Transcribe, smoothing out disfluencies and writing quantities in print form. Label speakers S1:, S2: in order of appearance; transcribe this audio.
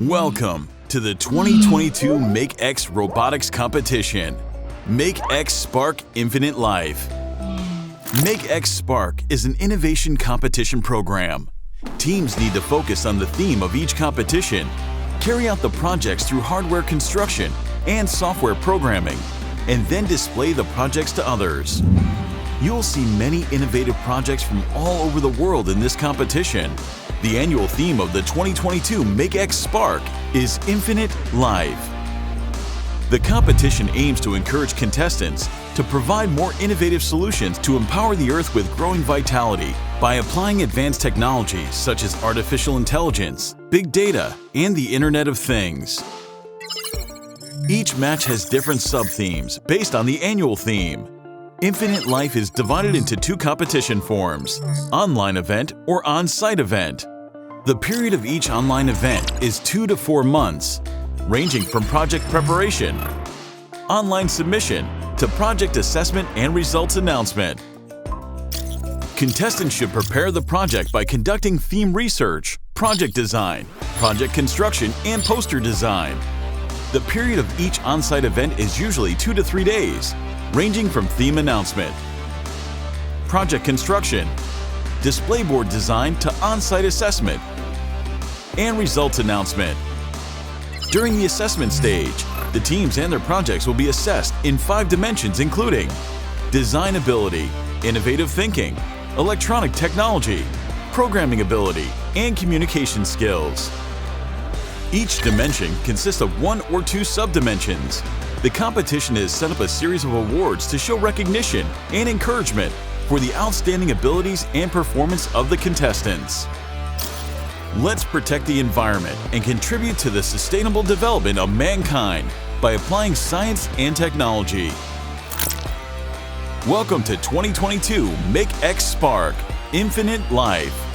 S1: Welcome to the 2022 MakeX Robotics Competition, MakeX Spark Infinite Life. MakeX Spark is an innovation competition program. Teams need to focus on the theme of each competition, carry out the projects through hardware construction and software programming, and then display the projects to others. You'll see many innovative projects from all over the world in this competition. The annual theme of the 2022 MakeX Spark is Infinite Life. The competition aims to encourage contestants to provide more innovative solutions to empower the Earth with growing vitality by applying advanced technologies such as artificial intelligence, big data, and the Internet of Things. Each match has different sub-themes based on the annual theme. Infinite Life is divided into two competition forms, online event or on-site event. The period of each online event is 2 to 4 months, ranging from project preparation, online submission, to project assessment and results announcement. Contestants should prepare the project by conducting theme research, project design, project construction, and poster design. The period of each on-site event is usually 2 to 3 days, ranging from theme announcement, project construction, display board design to on-site assessment, and results announcement. During the assessment stage, the teams and their projects will be assessed in 5 dimensions including design ability, innovative thinking, electronic technology, programming ability, and communication skills. Each dimension consists of 1 or 2 subdimensions. The competition has set up a series of awards to show recognition and encouragement for the outstanding abilities and performance of the contestants. Let's protect the environment and contribute to the sustainable development of mankind by applying science and technology. Welcome to 2022 MakeX Spark Infinite Life.